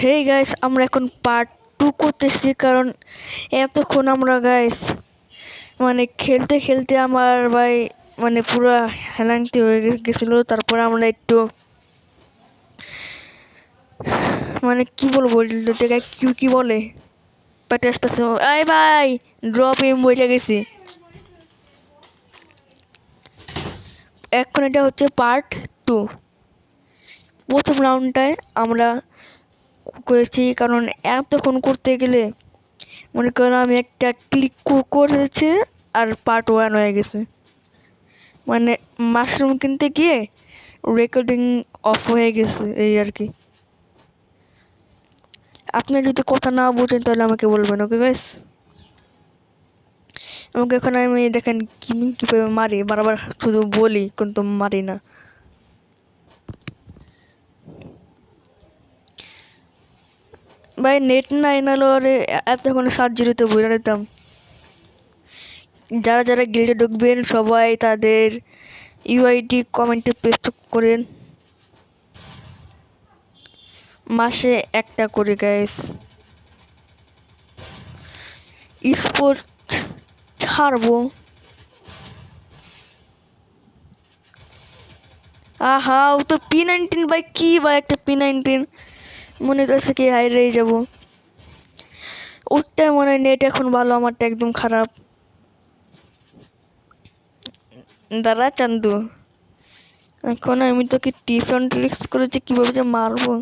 Hey guys, আমরা এখন part 2 করতেছি। কারণ এতক্ষণ আমরা গাইস খেলতে খেলতে আমার ভাই পুরো হেলান্তি হয়ে গেছিল। তারপর আমরা একটু কি বলবো, এটাকে কি বলে পাটে আসতেছে। আয় ভাই, ড্রপ এম বইটা গেছি। এখন এটা হচ্ছে পার্ট 2। প্রথম রাউন্ডটায় আমরা করেছি, কারণ এতক্ষণ করতে গেলে মনে করেন আমি একটা ক্লিক করেছি আর পার্ট 1 হয়ে গেছে। মাশরুম কিনতে গিয়ে রেকর্ডিং অফ হয়ে গেছে, এই আর কি। আপনি যদি কথা না বুঝেন তাহলে আমাকে বলবেন, ওকে গাইস। আমাকে এখন আমি দেখেন কীভাবে মারি, বারবার শুধু বলি কিন্তু মারি না। ভাই নেট নাই, নাহলে ওরে এতক্ষণ 7-0-তে বলে দিতাম। যারা যারা গিল্ডে ঢুকবেন সবাই তাদের ইউআইডি কমেন্টে পেস্ট করেন। মাসে একটা করে গাইস। স্পোর্ট ছাড়বো। আহা, ও তো P19 ভাই, কি ভাই একটা P19 মনে করছে কি হাইরেই যাবো। ওটাই মনে হয় নেট এখন ভালো, আমারটা একদম খারাপ। দাঁড়া চান্দু, এখন আমি তোকে টিপস অ্যান্ড ট্রিক্স করেছি কিভাবে যে মারবো।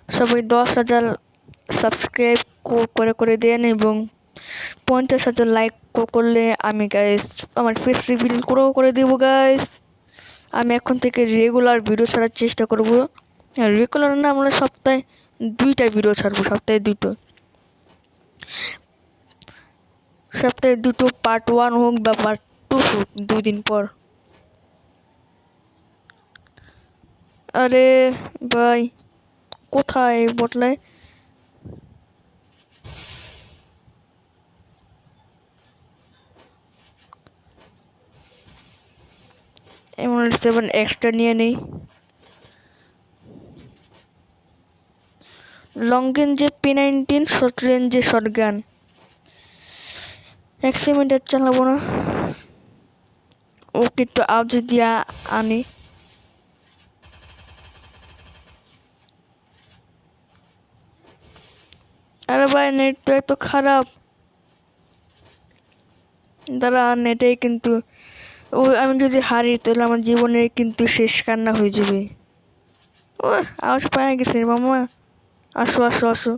সবাই 10,000 সাবস্ক্রাইব করে দেন এবং 50,000 লাইক করলে আমি গাইস আমার ফেস রিভিল করে দেবো গাইস। আমি এখন থেকে রেগুলার ভিডিও ছাড়ার চেষ্টা করব। রেগুলার না, আমরা সপ্তাহে 2টা ভিডিও ছাড়বো, সপ্তাহে 2টো। সপ্তাহে 2টো, পার্ট 1 হোক বা পার্ট 2 হোক, 2 দিন পর। আরে ভাই, কোথায় বটলায়? M7 এক্সট্রা নিয়ে নেই। লং রেঞ্জে P19, শর্ট রেঞ্জে শটগান। এক্সিমিটার চালাবো না, ওকে একটু আওয়াজ দিয়া আনি। আরে ভাই, নেট তো এত খারাপ। দাঁড়া, নেটেই কিন্তু আমি যদি হারি তাহলে আমার জীবনের কিন্তু শেষ কান্না হয়ে যাবে। ও আওয়াজ পায়ে গেছে মামা। আসো আসো আসো।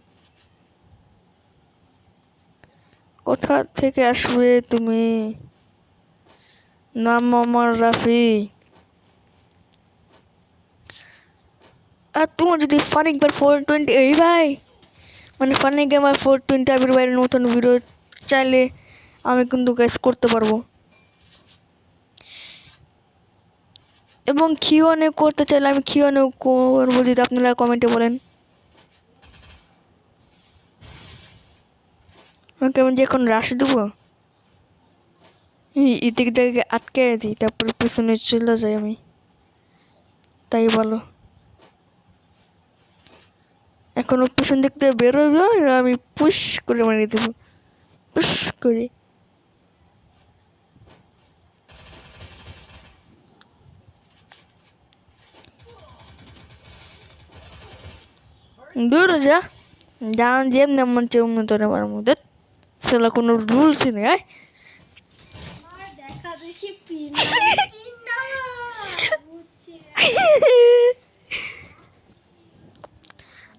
কোথা থেকে আসবে তুমি? নাম আমার রাফি। আর তোমার যদি ফানি গেমার 420, এই ভাই ফানি গেমার 420 আবির ভাইয়ের নতুন ভিডিও চাইলে আমি কিন্তু গাইস করতে পারবো। এবং Q&A করতে চাইলে আমি Q&A করবো, যদি আপনারা কমেন্টে বলেন। ওকে, আমি যে এখন রাশ দেবো, এদিক থেকে আটকে দিই, তারপরে পিছনে চলে যাই আমি, তাই বলো। এখনো পিছন দিক থেকে বেরোবো, আমি পুশ করে মারিয়ে দেবো, পুশ করে। দূর যা, যান যেমনি মন চাই অমনি তোরে মারবো। দেখ সেটা কোনো রুলসই নেই।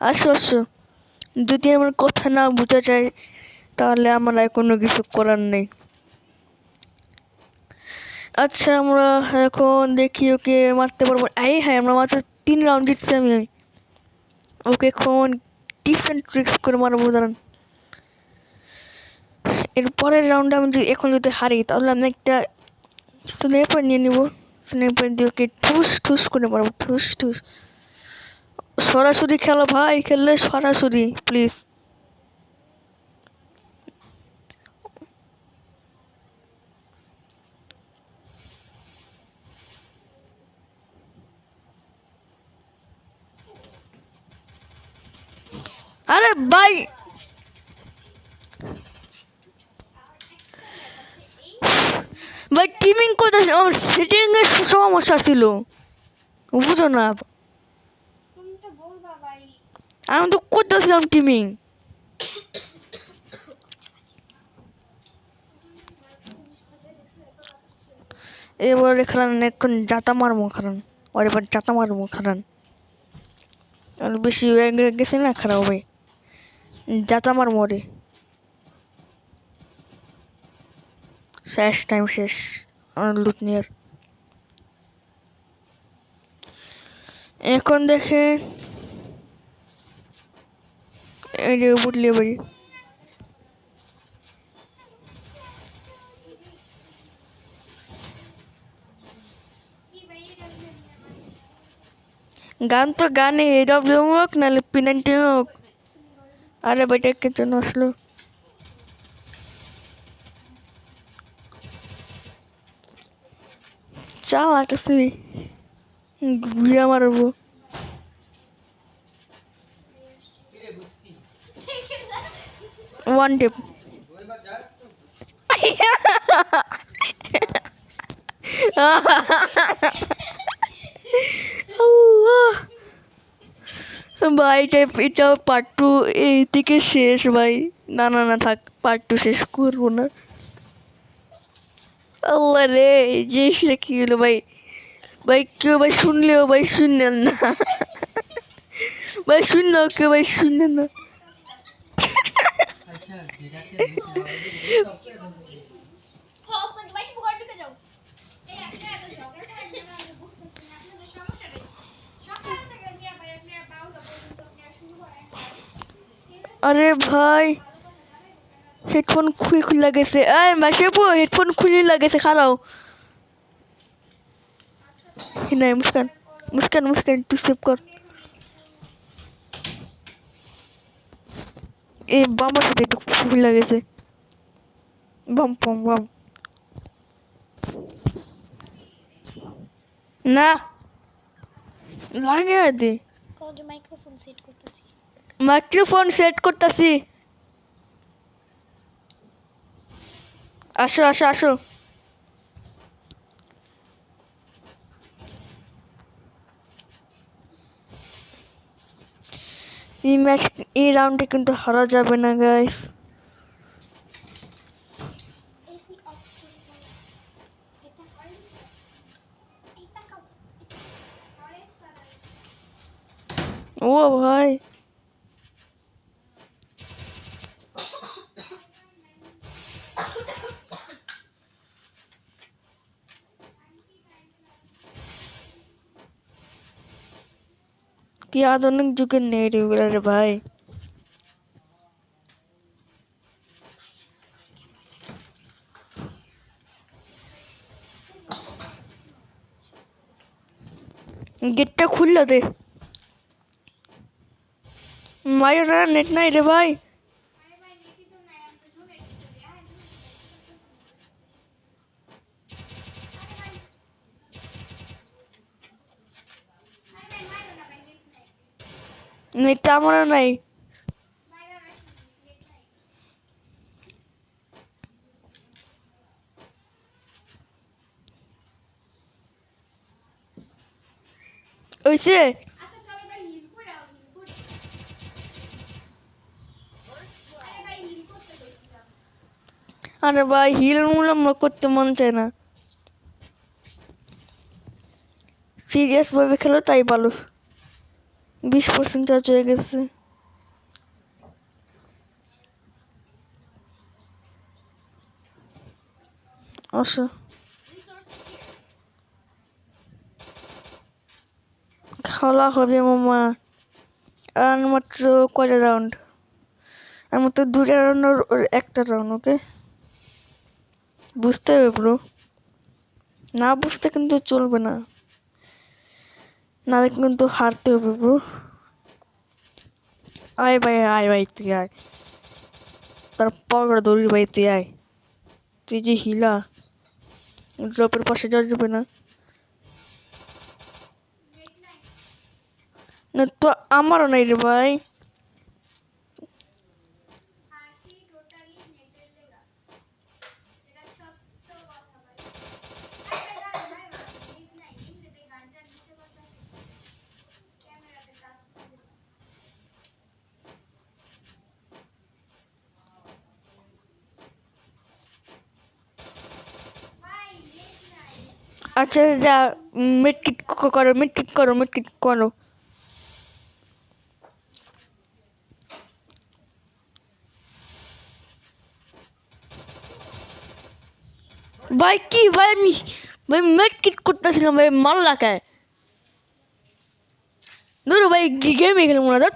আসো আসো, যদি আমার কথা না বোঝা যায় তাহলে আমার আর কোনো কিছু করার নেই। আচ্ছা, আমরা এখন দেখি ওকে মারতে পারবো। এই হ্যাঁ, আমরা মাত্র 3 রাউন্ড জিতছি আমি। ওকে এখন ডিফারেন্ট ট্রিক্স করে মারবো, দাঁড়ান। এর পরের রাউন্ডে আমি এখন যদি হারি তাহলে আমি একটা স্নাইপার নিয়ে নিব। স্নাইপার দিয়ে ওকে ঠুস ঠুস করে মারবো, ঠুস ঠুস। সরাসরি খেলো ভাই, খেললে সরাসরি প্লিজ। আরে ভাই ভাই টিমিং কোথায় আমার সেটিং এর সমস্যা ছিল বুঝো না আমি তো করতেছিলাম টিমিং এবারে খারান এখন জাতা মারবো খারান আর এবার জাতা মারবো খারান আর বেশি হয়ে গেছে না খারাপ ভাই জাতা মারবো রে শেষ টাইম শেষ আমার লুট নিয়ে এখন দেখে এই যে বুটলি বাড়ি গান তো গানে এডব্লিউ হোক নাহলে পিনান্টি হোক আরে বেটা কে জন্য আসলো চা আকাশে ঘুরে মারবো ওয়ান টেপ ভাই এটা পার্ট টু এই থেকে শেষ ভাই না না না থাক পার্ট টু শেষ করবো না আল্লাহ রে জিনিসটা কি হলো ভাই ভাই কেউ ভাই শুনলেও ভাই শুনলেন না ভাই শুনলেও কেউ ভাই শুনলেন না আরে ভাই হেডফোন খুলে গেছে এই মাসেপু হেডফোন খুলে লাগেছে খারাও নাই মুস্কান মুস্কান মুস্কান একটু সেভ কর এই বামের সাথে একটু খুলে গেছে বাম পম বাম না লাগে দে মাইক্রোফোন সেট করতেছি আসো আসো আসো এই ম্যাচ এই রাউন্ডে কিন্তু হারা যাবে না গাইস ও ভাই কি আধুনিক যুগের নেই রে ভাই গেটটা খুললো দে মারো না নেট নাই রে ভাই নেটটা আমারও নাই ওইসে আরে ভাই হিল মুলাম করতে মন চায় না সিরিয়াস ভাবে খেলো তাই ভালো 20% চার্জ হয়ে গেছে আসো খেলা হবে মামা আর মাত্র কয়টা রাউন্ড আর মাত্র 2টা রাউন্ড আর একটা রাউন্ড ওকে বুঝতে হবে ব্রো না বুঝতে কিন্তু চলবে না না কিন্তু হারতে হবে ব্রো আয় ভাই তুই আয় তারপর দৌড়ি ভাই তুই আয় তুই যে হিলা ড্রপের পাশে যাওয়া যাবে না না তো আমারও নাই রে ভাই আচ্ছা যা, মিটকিট করো, মিটকিট করো, মিটকিট করো। ভাই কি ভাই, আমি ভাই মিটকিট করতেছিলাম ভাই, মাল লাগায়। ধরো ভাই গেমে খেলবো না।